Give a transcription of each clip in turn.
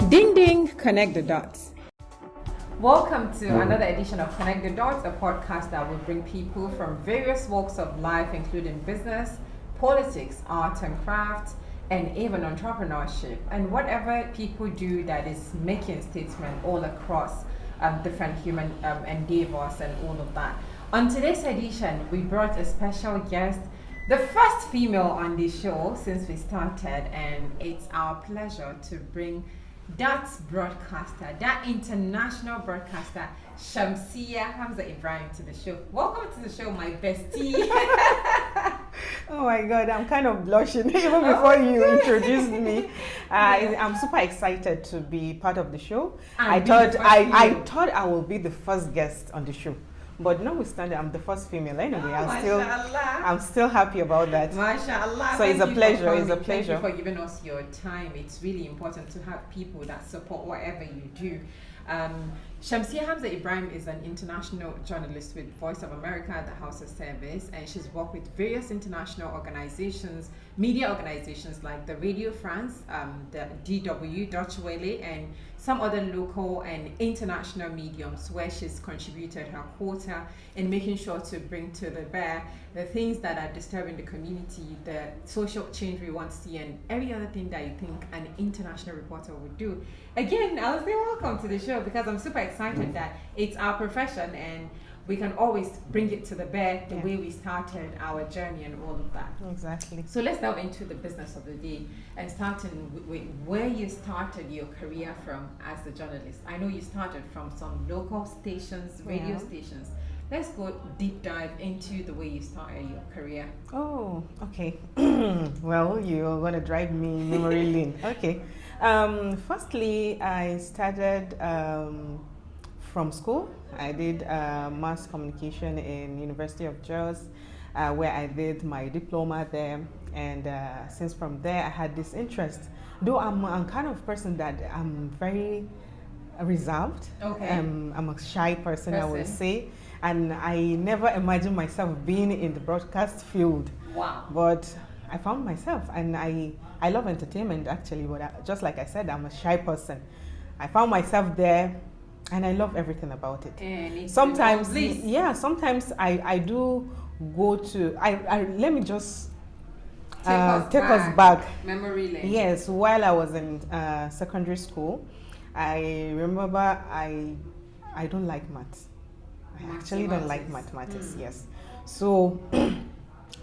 Ding ding, connect the dots. Welcome to another edition of Connect the Dots, a podcast that will bring people from various walks of life, including business, politics, art and craft, and even entrepreneurship, and whatever people do that is making statement all across different human endeavors and all of that. On today's edition, we brought a special guest, the first female on the show since we started, and it's our pleasure to bring that broadcaster, that international broadcaster, Shamsiyya Hamza Ibrahim, to the show. Welcome to the show, my bestie. Oh my God, I'm kind of blushing even before you introduced me. I'm super excited to be part of the show. I thought I will be the first guest on the show. But notwithstanding, I'm the first female anyway. I'm still happy about that. MashaAllah. So it's a pleasure. It's a pleasure. Thank you for giving us your time. It's really important to have people that support whatever you do. Shamsiyya Hamza Ibrahim is an international journalist with Voice of America at the Hausa service, and she's worked with various international organizations, media organizations like the Radio France, the DW, Deutsche Welle, and some other local and international mediums where she's contributed her quota in making sure to bring to the bear the things that are disturbing the community, the social change we want to see, and every other thing that you think an international reporter would do. Again, I'll say welcome to the show because I'm super excited that it's our profession and we can always bring it to the bear the way we started our journey and all of that. Exactly. So let's delve into the business of the day and starting with where you started your career from as a journalist. I know you started from some local stations, radio stations. Let's go deep dive into the way you started your career. Oh, okay. Well, you're going to drive me memory lane. Okay. Firstly, I started from school. I did mass communication in University of Jos, where I did my diploma there. And since from there, I had this interest. Though I'm kind of person that I'm very reserved. Okay. I'm a shy person, I would say. And I never imagined myself being in the broadcast field. Wow. But I found myself, and I love entertainment actually, but just like I said, I'm a shy person. I found myself there, and I love everything about it. And sometimes I do go to, let me just take us back. Memory lane. Yes, while I was in secondary school, I remember I don't like maths. I actually don't like mathematics, yes. So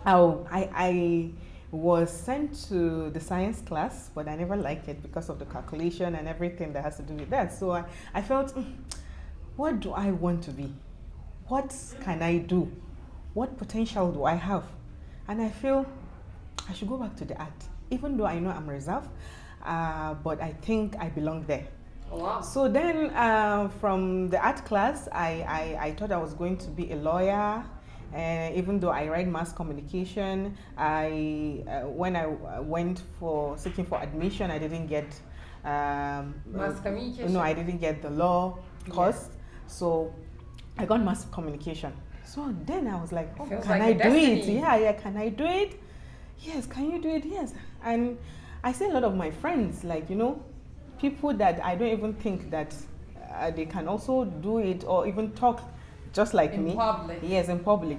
I was sent to the science class, but I never liked it because of the calculation and everything that has to do with that. So I felt, what do I want to be? What can I do? What potential do I have? And I feel I should go back to the art, even though I know I'm reserved, but I think I belong there. Oh, wow. So then from the art class, I thought I was going to be a lawyer. Even though I write mass communication, when I went for seeking for admission, I didn't get mass communication. No, I didn't get the law course, so I got mass communication. So then I was like, oh, can I do it? Yeah, can I do it? Yes, can you do it? Yes. And I see a lot of my friends, like, people that I don't even think that they can also do it or even talk just like me. In public. Yes, in public.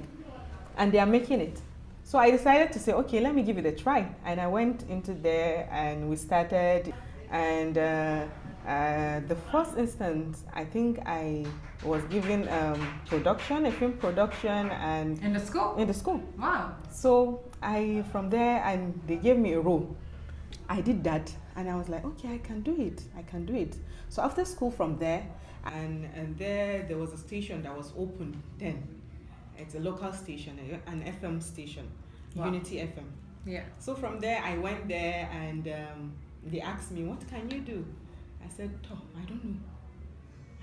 And they are making it. So I decided to say, okay, let me give it a try. And I went into there and we started. And the first instance, I think I was given production, a film production. And in the school? In the school. Wow. So from there, and they gave me a role. I did that. And I was like, okay, I can do it. So after school from there, and there was a station that was open then. It's a local station, an FM station, wow. Unity FM. Yeah. So from there, I went there and they asked me, what can you do? I said, I don't know.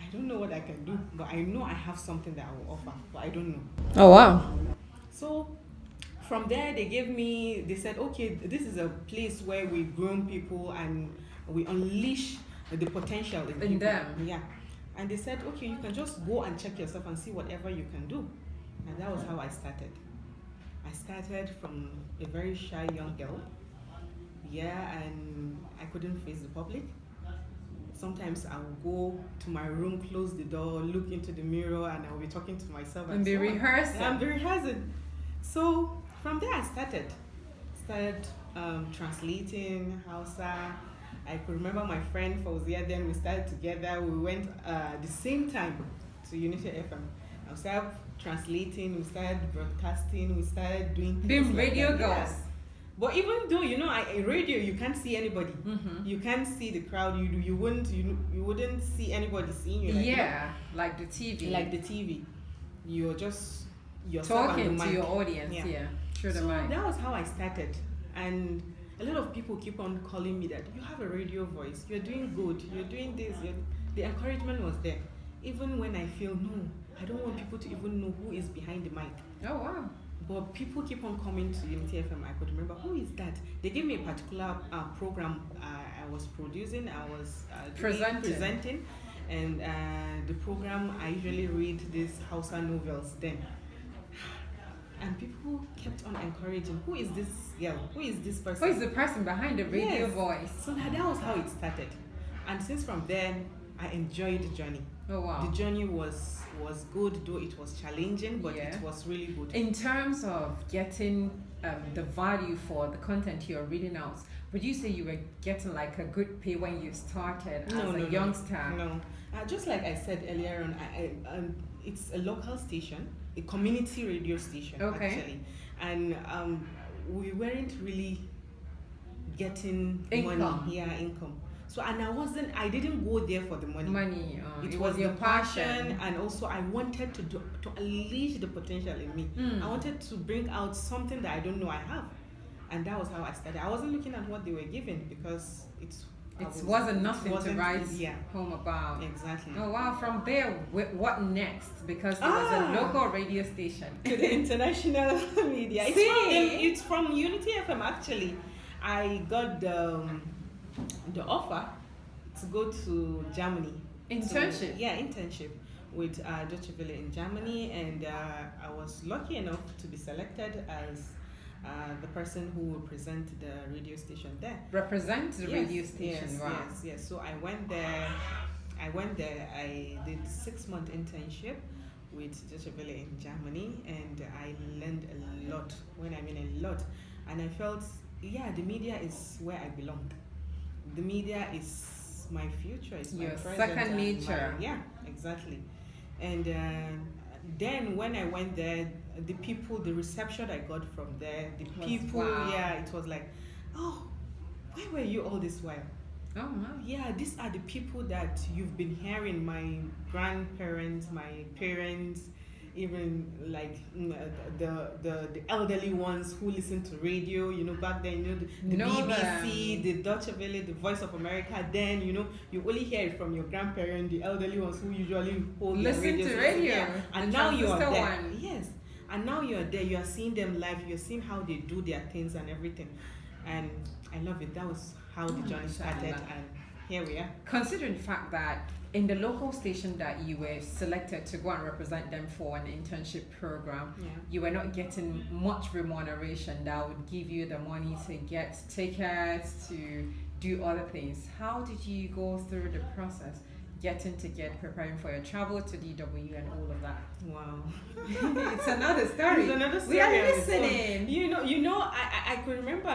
I don't know what I can do, but I know I have something that I will offer, but I don't know. Oh, wow. So from there, they said, okay, this is a place where we groom people and we unleash the potential in them. Yeah. And they said, okay, you can just go and check yourself and see whatever you can do. And that was how I started. I started from a very shy young girl. Yeah, and I couldn't face the public. sometimes I will go to my room, close the door, look into the mirror, and I will be talking to myself And be so on. rehearsing. Yeah, I'm be rehearsing. So from there I started translating Hausa. I could remember my friend Fauzia, then we started together. We went the same time to Unity FM. I started translating, we started broadcasting, we started doing things Being like radio that. girls. Yeah. But even though in radio you can't see anybody, you can't see the crowd. You wouldn't see anybody seeing you. Like the TV. Like the TV, you're just yourself talking the to mic. your audience. Yeah, through the mic. That was how I started, and a lot of people keep on calling me that you have a radio voice. You're doing good. You're doing this. The encouragement was there, even when I feel no, I don't want people to even know who is behind the mic. Oh wow. But people keep on coming to Unity FM. I could remember, who is that? They gave me a particular program I was producing. I was presenting. And the program, I usually read these Hausa novels then. And people kept on encouraging, who is this girl? Who is this person? Who is the person behind the radio voice? So that was how it started. And since from then, I enjoyed the journey. Oh wow. The journey was good, though it was challenging, but it was really good. In terms of getting the value for the content you're reading out, would you say you were getting like a good pay when you started as a youngster? No. Just like I said earlier on, it's a local station, a community radio station, actually. And we weren't really getting income. So, and I didn't go there for the money. It was your passion, and also I wanted to unleash the potential in me. I wanted to bring out something that I don't know I have. And that was how I started. I wasn't looking at what they were giving because it wasn't nothing to write home about. Exactly. Oh wow! From there, what next? Because there was a local radio station. To the international media. It's from Unity FM actually. I got the offer to go to Germany. Internship? Internship with Deutsche Welle in Germany, and I was lucky enough to be selected as the person who will present the radio station there. Represent the radio station, wow. Yes. So I went there, I did 6-month internship with Deutsche Welle in Germany, and I learned a lot, when I mean a lot. And I felt, the media is where I belong. The media is my future, it's my present. Second nature. Exactly. And then when I went there, the people, the reception I got from there, the people, it was like, oh, where were you all this while? Oh wow. Yeah, these are the people that you've been hearing, my grandparents, my parents, even like the elderly ones who listen to radio, back then, the BBC, the Deutsche Welle, the Voice of America, then, you only hear it from your grandparents, the elderly ones who usually listen to radio. And now you are there. Yes. And now you're there, you are seeing them live, you're seeing how they do their things and everything. And I love it. That was how the journey started, and here we are. Considering the fact that in the local station that you were selected to go and represent them for an internship program, you were not getting much remuneration that would give you the money to get tickets, to do other things. How did you go through the process? Preparing for your travel to DW and all of that. Wow. It's another story. It's another story. We are listening. I could remember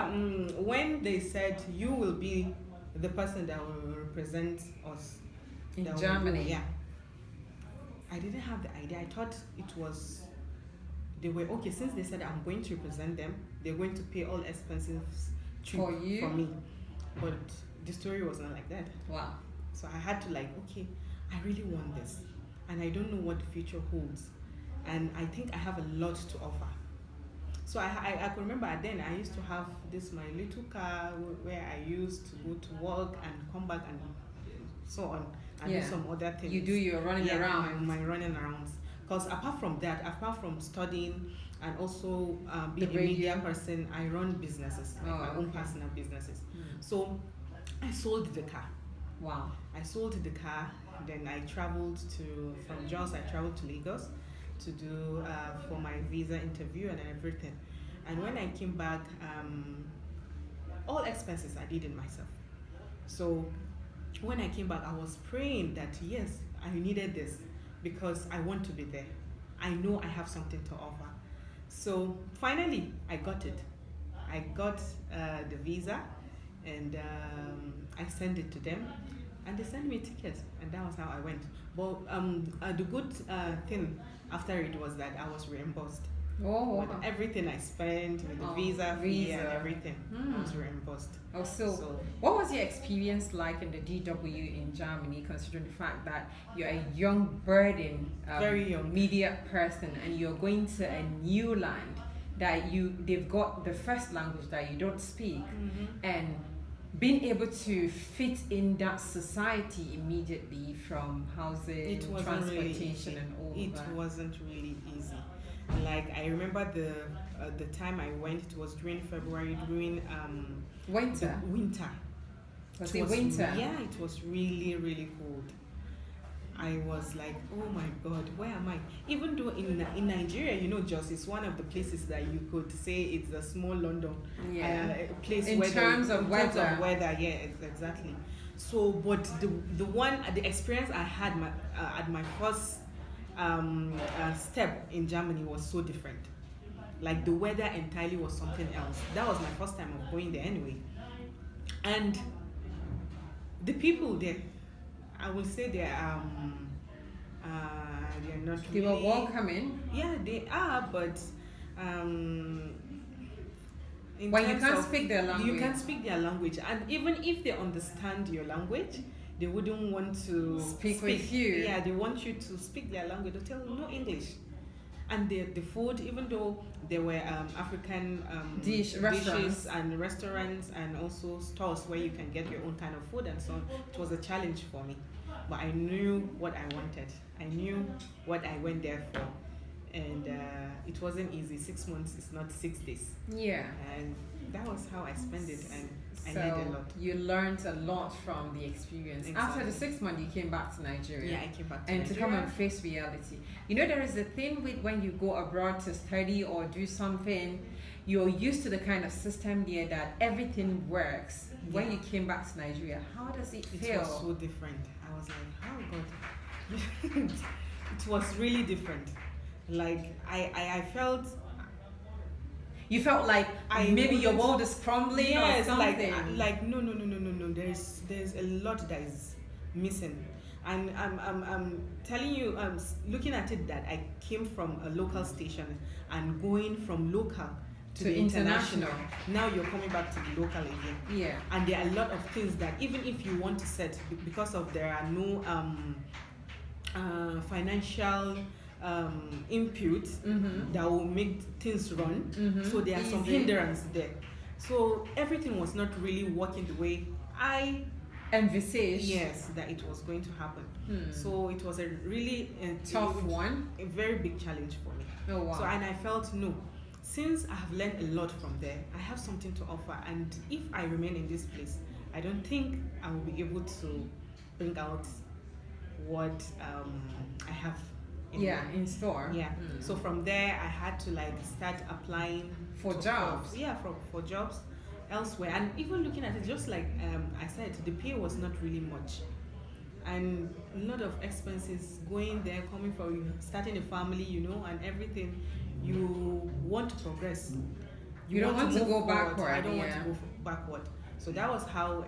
when they said you will be the person that will represent us in Germany. I didn't have the idea. I thought they were okay, since they said I'm going to represent them, they're going to pay all expenses for me. But the story was not like that. Wow. So I had to okay, I really want this, and I don't know what the future holds, and I think I have a lot to offer. So I can remember then I used to have my little car where I used to go to work and come back and so on, and do some other things. You do your running around. My running arounds. Because apart from studying and also being a media person, I run businesses, my own personal businesses. So I sold the car. Wow. I sold the car, then I traveled from Jos, I traveled to Lagos to do for my visa interview and everything. And when I came back, all expenses I did it myself. So when I came back, I was praying that yes, I needed this because I want to be there. I know I have something to offer. So finally, I got it. I got the visa, and I sent it to them, and they sent me tickets, and that was how I went. But the good thing after it was that I was reimbursed. Oh, With everything I spent, with the visa fee and everything, I was reimbursed. Oh, so what was your experience like in the DW in Germany, considering the fact that you're a young, burdened, very young media person, and you're going to a new land that they've got the first language that you don't speak, and being able to fit in that society immediately from housing, transportation, really and all that. It wasn't really easy. Like I remember the time I went, it was during February, during winter. Was it winter? Yeah, it was really, really cold. I was like, oh my God, where am I? Even though in Nigeria, you know, Jos is one of the places that you could say it's a small London, place in terms of weather. Yeah, exactly. So, but the experience I had at my first step in Germany was so different. Like the weather entirely was something else. That was my first time of going there anyway. And the people there, I will say they're not They really, were welcoming. Yeah, they are, but when you can't speak their language. You can't speak their language, and even if they understand your language, they wouldn't want to speak with you. Yeah, they want you to speak their language. They tell you no English. And the food, even though there were African dishes and restaurants and also stores where you can get your own kind of food and so on, it was a challenge for me. But I knew what I wanted. I knew what I went there for. And it wasn't easy. 6 months is not 6 days. Yeah. And that was how I spent it, and I so learned a lot. You learned a lot from the experience. Exactly. After the 6 months, you came back to Nigeria. Yeah, I came back to Nigeria. To come and face reality. You know, there is a thing with when you go abroad to study or do something, you're used to the kind of system there that everything works. Yeah. When you came back to Nigeria, how does it feel? It was so different. I was like, oh God. It was really different. Like, I felt... You felt like maybe your world is crumbling or something. Like no. There's a lot that is missing, and I'm telling you, looking at it that I came from a local station and going from local to the international. Now you're coming back to the local again. Yeah. And there are a lot of things that even if you want to set, because of there are no financial input that will make things run, so there are some hindrance there, so everything was not really working the way I envisaged that it was going to happen. So it was a really tough one, a very big challenge for me. Oh wow. So, and I felt, no, since I have learned a lot from there, I have something to offer, and if I remain in this place, I don't think I will be able to bring out what I have in store. So from there I had to start applying for jobs. For jobs elsewhere, and even looking at it, just like I said, the pay was not really much, and a lot of expenses going there, coming from you, starting a family, and everything. You want to progress. You don't want to go backward. I don't want to go backward. So that was how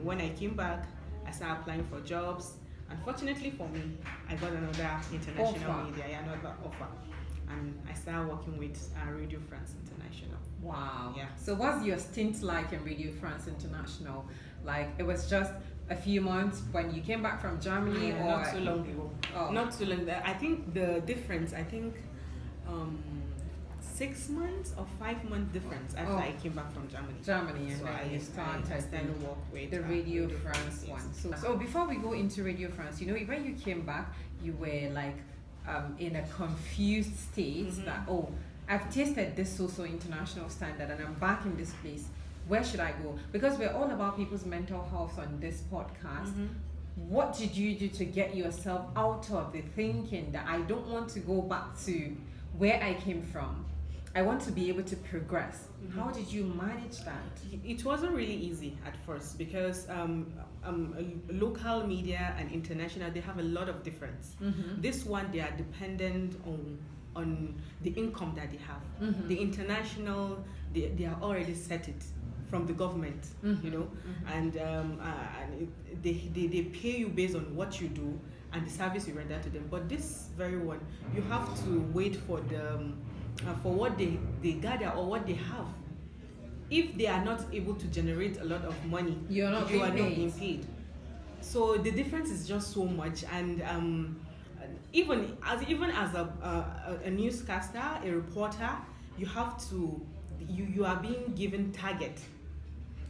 when I came back, I started applying for jobs. Unfortunately for me, I got another international media, another offer, and I started working with Radio France International. Wow. Yeah. So what's your stint like in Radio France International? Like, it was just a few months when you came back from Germany, or not too long ago? Not too long. I think the difference, 6 months or 5 month difference after I came back from Germany. And so then you started work with the Radio France one. So before we go into Radio France, when you came back, you were in a confused state that, I've tasted this so international standard and I'm back in this place. Where should I go? Because we're all about people's mental health on this podcast. What did you do to get yourself out of the thinking that I don't want to go back to where I came from? I want to be able to progress. How did you manage that? It wasn't really easy at first because local media and international, they have a lot of difference. This one, they are dependent on the income that they have. The international, they are already set it from the government, you know, and they pay you based on what you do and the service you render to them. But this very one, you have to wait for what they gather or what they have. If they are not able to generate a lot of money, you are not being paid. So the difference is just so much, and even as a newscaster, a reporter, you have to you are being given target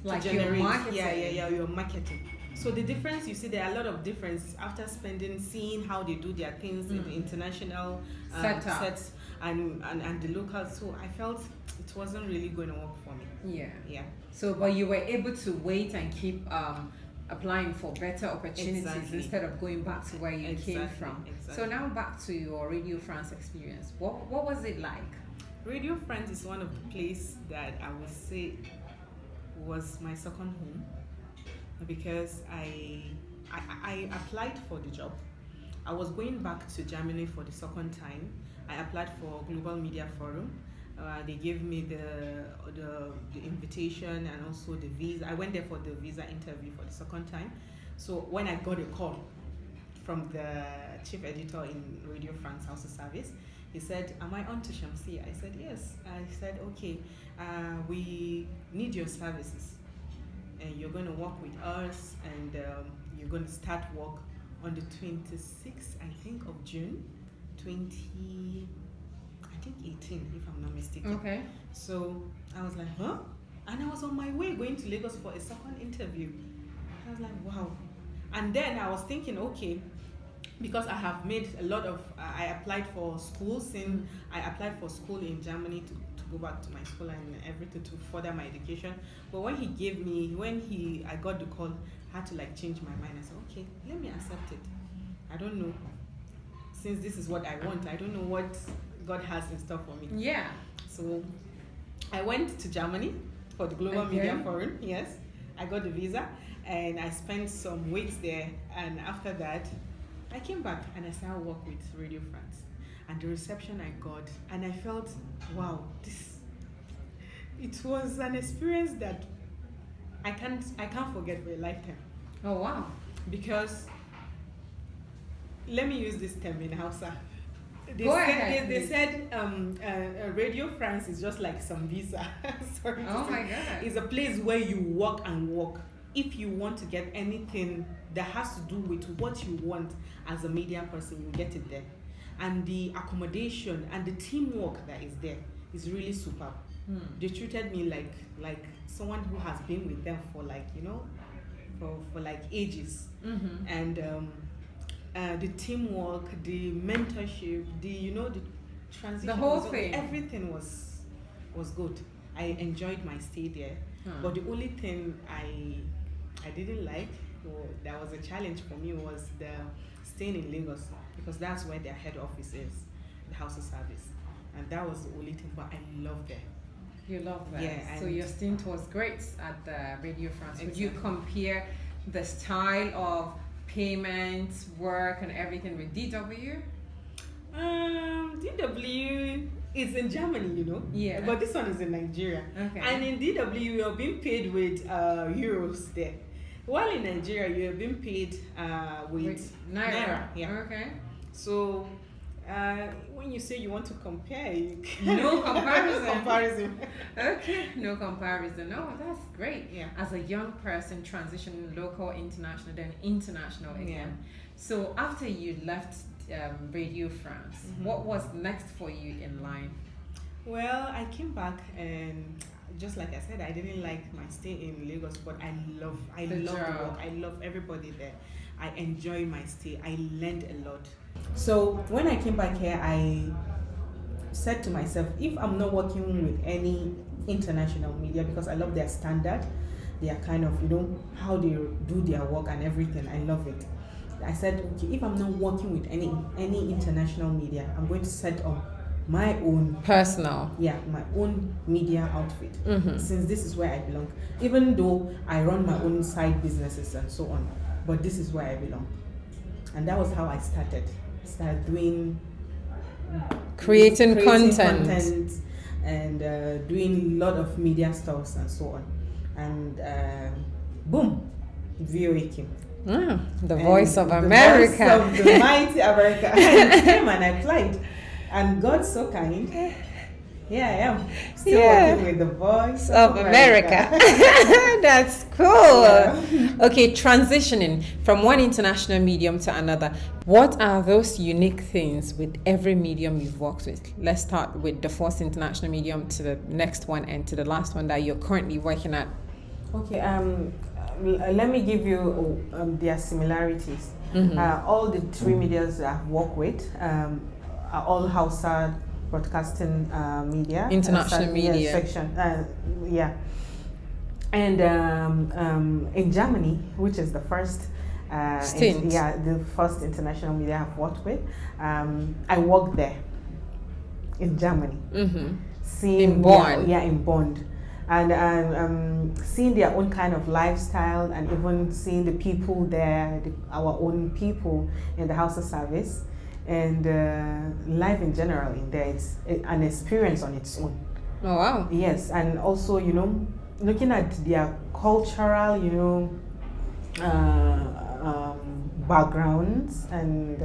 like to generate. Your marketing. Your marketing. So the difference, you see, there are a lot of difference after seeing how they do their things in the international sets and the local. So I felt it wasn't really going to work for me. Yeah. So, but you were able to wait and keep applying for better opportunities instead of going back to where you came from. So now back to your Radio France experience. What was it like? Radio France is one of the places that I would say was my second home, because I applied for the job. I was going back to Germany for the second time. I applied for Global Media Forum. They gave me the invitation and also the visa. I went there for the visa interview for the second time. So when I got a call from the chief editor in Radio France Hausa service, he said, "Am I on to Shamsiyya?" I said, "Yes." I said, "Okay, we need your services. And you're going to work with us, and you're going to start work on the 26th, I think, of June, 18, if I'm not mistaken." Okay. So I was like, huh? And I was on my way going to Lagos for a second interview. I was like, wow. And then I was thinking, okay, because I have made a lot of, I applied for schools, and I applied for school in Germany to go back to my school and everything to further my education. But when I got the call, I had to like change my mind. I said, okay, let me accept it. I don't know, since this is what I want, I don't know what God has in store for me. Yeah. So I went to Germany for the Global Media Forum. Yes, I got the visa and I spent some weeks there. And after that, I came back and I started work with Radio France. And the reception I got, and I felt, wow, it was an experience that I can't forget for a lifetime. Oh wow! Because let me use this term in Hausa. They said Radio France is just like some visa. Sorry. Oh my God! It's a place where you walk and walk. If you want to get anything that has to do with what you want as a media person, you get it there. And the accommodation and the teamwork that is there is really superb. They treated me like someone who has been with them for for like ages. And the teamwork, the mentorship, the transition, the whole thing, everything was good. I enjoyed my stay there. But the only thing I didn't like, or that was a challenge for me, was the staying in Lagos, because that's where their head office is, the Hausa service, and that was the only thing. But I loved it. You love that. Yeah. So your stint was great at the Radio France. Exactly. Would you compare the style of payments, work, and everything with DW? DW is in Germany, Yeah. But this one is in Nigeria. Okay. And in DW, you're being paid with euros there. While in Nigeria, you're being paid with Naira. Yeah. Okay. So when you say you want to compare, no comparison. No comparison. Okay, no comparison. No, that's great. Yeah. As a young person transitioning local, international, then international again. Yeah. So after you left Radio France, what was next for you in line? Well, I came back, and just like I said, I didn't like my stay in Lagos, but I love the work. I love everybody there. I enjoy my stay. I learned a lot. So when I came back here, I said to myself, if I'm not working with any international media, because I love their standard, their kind of, how they do their work and everything, I love it. I said, okay, if I'm not working with any international media, I'm going to set up my own personal. Yeah, my own media outfit. Mm-hmm. Since this is where I belong, even though I run my own side businesses and so on, but this is where I belong. And that was how I started doing creating content and doing a lot of media stuffs and so on. And boom, VOA came. The voice of America. The voice of the mighty America. And it came and I applied. And God's so kind. Here I am, still working with the voice of America. That's cool. Yeah. Okay, transitioning from one international medium to another. What are those unique things with every medium you've worked with? Let's start with the first international medium to the next one and to the last one that you're currently working at. Okay, let me give you their similarities. All the three medias that I've worked with are all Hausa broadcasting media. International media. Section. And in Germany, which is the first stint. The first international media I've worked with, I worked there in Germany. In Bonn. In Bonn. And seeing their own kind of lifestyle, and even seeing the people there, our own people in the Hausa service, and life in general in there, it's an experience on its own. Oh wow. Yes, and also, looking at their cultural, backgrounds and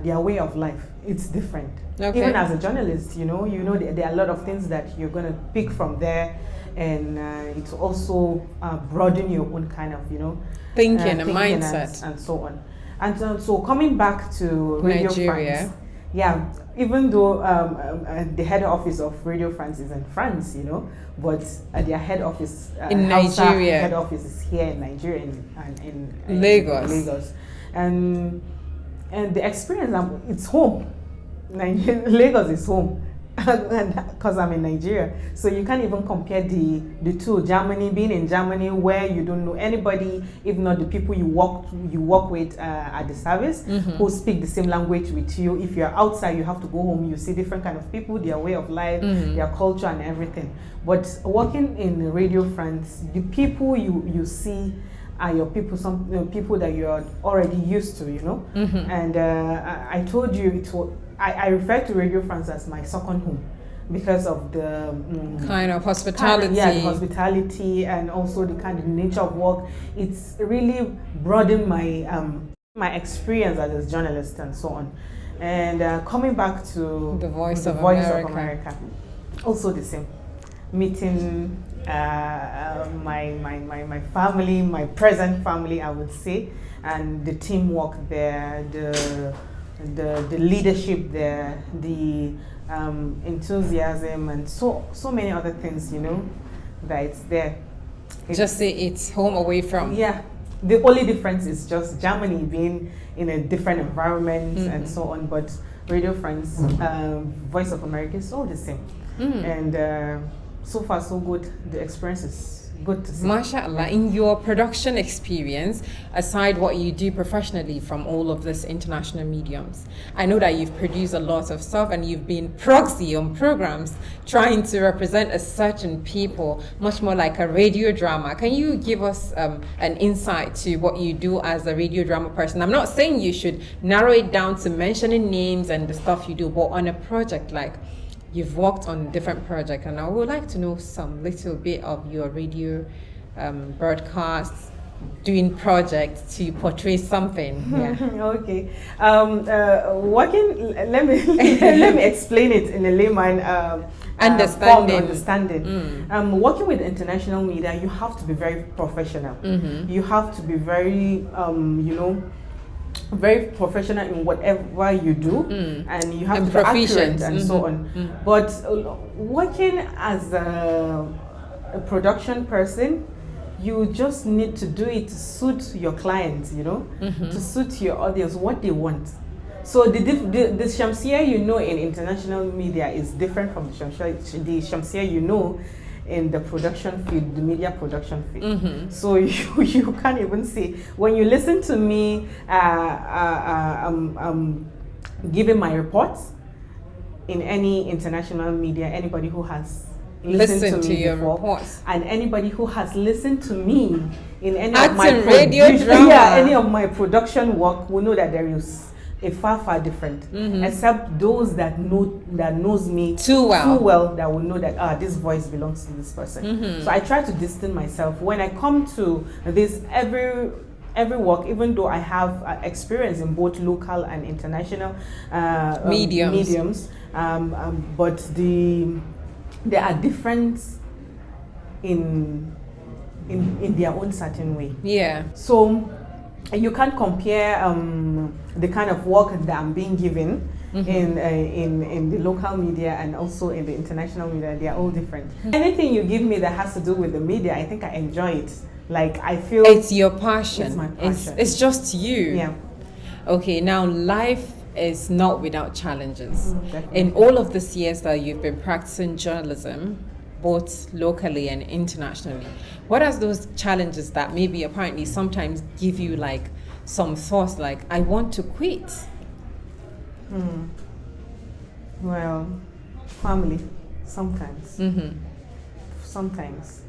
their way of life, it's different. Okay. Even as a journalist, there are a lot of things that you're going to pick from there, and it's also broaden your own kind of, thinking and mindset and so on. And so coming back to Radio Nigeria. France, even though the head office of Radio France is in France, but their head office in Nigeria, head office is here in Nigeria, in Lagos. And the experience, it's home. Lagos is home, because I'm in Nigeria, so you can't even compare the two. Germany, being in Germany, where you don't know anybody, if not the people you work with at the service, who speak the same language with you. If you're outside, you have to go home. You see different kind of people, their way of life, their culture, and everything. But working in Radio France, the people you see are your people, some people that you're already used to, And I told you I refer to Radio France as my second home because of the kind of hospitality. The hospitality, and also the kind of nature of work. It's really broadened my experience as a journalist and so on. And coming back to the Voice of America, also the same. Meeting my family, my present family, I would say, and the teamwork there, the leadership there, the enthusiasm, and so many other things, that it's there. Just say it's home away from. Yeah, the only difference is just Germany being in a different environment and so on, but Radio France, Voice of America is all the same. And so far so good. The experience is good to see. MashaAllah, in your production experience, aside what you do professionally from all of these international mediums, I know that you've produced a lot of stuff and you've been proxy on programs trying to represent a certain people, much more like a radio drama. Can you give us an insight to what you do as a radio drama person? I'm not saying you should narrow it down to mentioning names and the stuff you do, but on a project like you've worked on different projects, and I would like to know some little bit of your radio broadcasts, doing projects to portray something. Yeah. Okay. Working. Let me explain it in a layman understanding. Working with international media, you have to be very professional. You have to be very very professional in whatever you do, and you have to be accurate and so on. But working as a production person, you just need to do it to suit your clients, to suit your audience, what they want. So the Shamsiyya in international media is different from the Shamsiyya in the production field, the media production field. So you can't even see. When you listen to me giving my reports, in any international media, anybody who has listened to me your before, reports, and anybody who has listened to me in any Acting, of my radio drama, yeah, any of my production work, will know that there is a far different. Except those that knows me too well, that will know that this voice belongs to this person. So I try to distance myself when I come to this every work, even though I have experience in both local and international mediums, but there are difference in their own certain way. Yeah. So you can't compare the kind of work that I'm being given in the local media and also in the international media. They are all different. Anything you give me that has to do with the media, I think I enjoy it. Like I feel it's your passion. It's my passion. It's just you. Yeah. Okay, now life is not without challenges. Definitely. In all of these years that you've been practicing journalism, both locally and internationally, what are those challenges that maybe apparently sometimes give you like some thoughts like, I want to quit? Well, family, sometimes. Sometimes.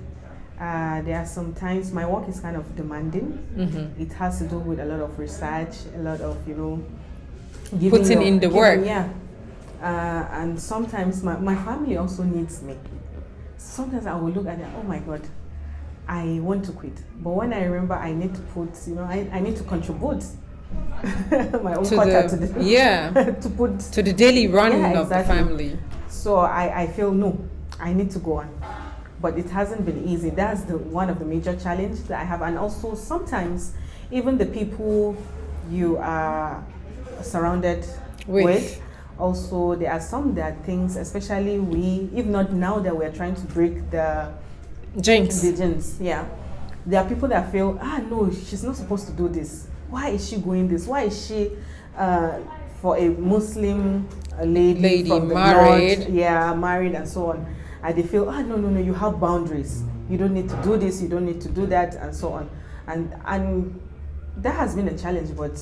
There are sometimes my work is kind of demanding. It has to do with a lot of research, a lot of, putting in the work. Yeah. And sometimes my family also needs me. Sometimes I will look at it, oh my God, I want to quit. But when I remember I need to put, I need to contribute my own quota to the to put to the daily running of the exactly. family. So I feel no, I need to go on. But it hasn't been easy. That's one of the major challenges that I have. And also sometimes even the people you are surrounded with, also there are some things, especially if not now that we're trying to break the jinx. Yeah. There are people that feel, no, she's not supposed to do this. Why is she going this? Why is she for a Muslim lady from married? The north, married and so on. And they feel, no, you have boundaries. You don't need to do this, you don't need to do that, and so on. And that has been a challenge, but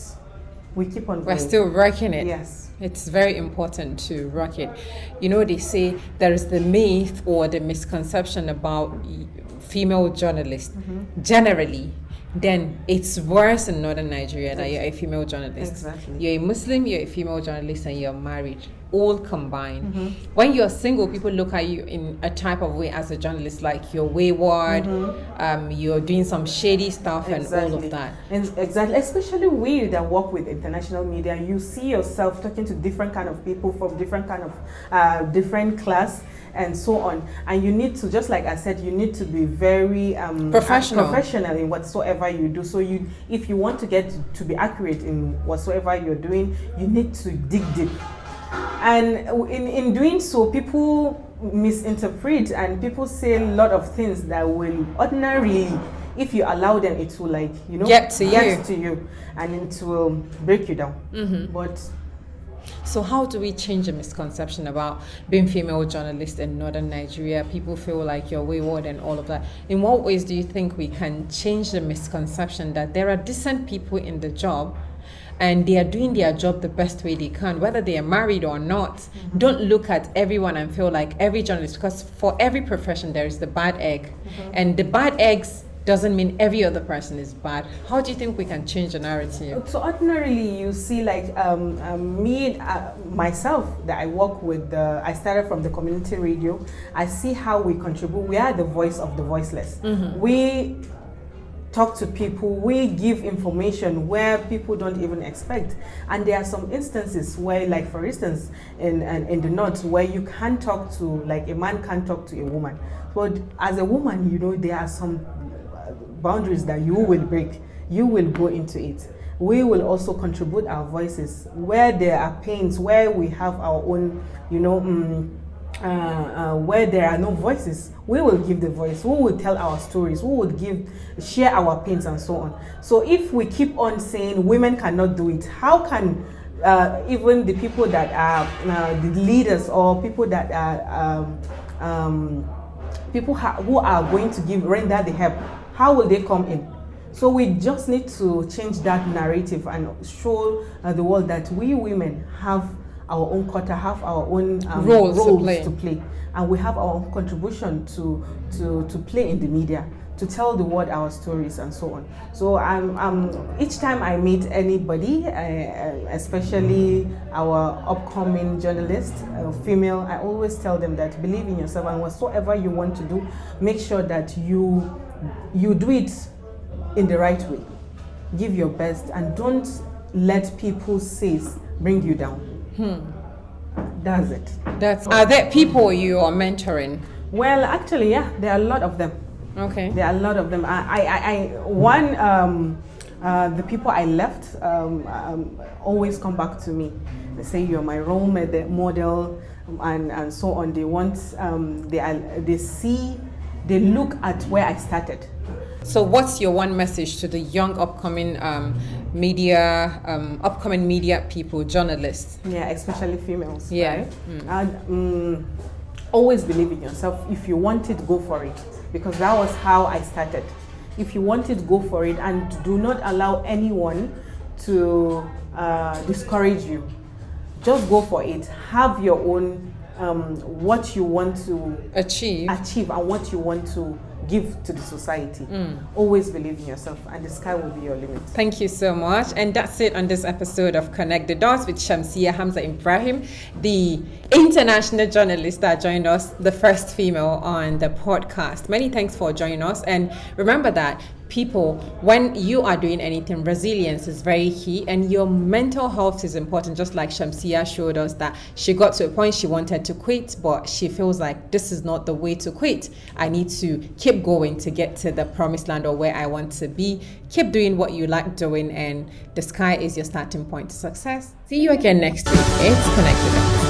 we keep on going. We're still working it. Yes. It's very important to rock it. They say there is the myth or the misconception about female journalists generally. Then it's worse in northern Nigeria that you're a female journalist. Exactly. You're a Muslim, you're a female journalist, and you're married, all combined. When you're single, people look at you in a type of way as a journalist, like you're wayward, you're doing some shady stuff and all of that. Exactly, especially we that work with international media, you see yourself talking to different kind of people from different kind of different class and so on, and you need to, just like I said, you need to be very professional in whatsoever you do. So if you want to get to be accurate in whatsoever you're doing, you need to dig deep. And in doing so, people misinterpret and people say a lot of things that will ordinarily, if you allow them, it will get to you and it will break you down. But so how do we change the misconception about being female journalists in northern Nigeria? People feel like you're wayward and all of that. In what ways do you think we can change the misconception that there are decent people in the job and they are doing their job the best way they can, whether they are married or not? Don't look at everyone and feel like every journalist, because for every profession there is the bad egg, and the bad eggs doesn't mean every other person is bad. How do you think we can change the narrative? So ordinarily, you see, like me, myself, that I work with, I started from the community radio. I see how we contribute. We are the voice of the voiceless. We talk to people, we give information where people don't even expect. And there are some instances where, like for instance, in the north, where you can't talk to, like a man can't talk to a woman. But as a woman, there are some boundaries that you will break. You will go into it. We will also contribute our voices where there are pains, where we have our own, where there are no voices. We will give the voice. We will tell our stories. We will share our pains and so on. So if we keep on saying women cannot do it, how can even the people that are the leaders or people that are who are going to render the help, how will they come in? So we just need to change that narrative and show the world that we women have our own quarter, have our own roles to play, and we have our own contribution to play in the media, to tell the world our stories and so on. So each time I meet anybody, especially our upcoming journalist, female, I always tell them that believe in yourself, and whatsoever you want to do, make sure that you do it in the right way. Give your best and don't let people's says bring you down. That's it. Are there people you are mentoring? Well, actually, yeah, there are a lot of them. Okay. There are a lot of them. The people I left always come back to me. They say you're my role model, and so on. They want, they look at where I started. So what's your one message to the young upcoming media people, journalists? Yeah, especially females. Yeah. Right? And always believe in yourself. If you want it, go for it. Because that was how I started. If you want it, go for it, and do not allow anyone to discourage you. Just go for it. Have your own what you want to achieve and what you want to give to the society. Always believe in yourself, and the sky will be your limit. Thank you so much. And that's it on this episode of Connect the Dots with Shamsiyya Hamza Ibrahim, the international journalist that joined us, the first female on the podcast. Many thanks for joining us. And remember that people, when you are doing anything, resilience is very key, and your mental health is important. Just like Shamsiyya showed us that she got to a point she wanted to quit, but she feels like this is not the way to quit. I need to keep going to get to the promised land, or where I want to be. Keep doing what you like doing, and the sky is your starting point to success. See you again next week. It's Connected.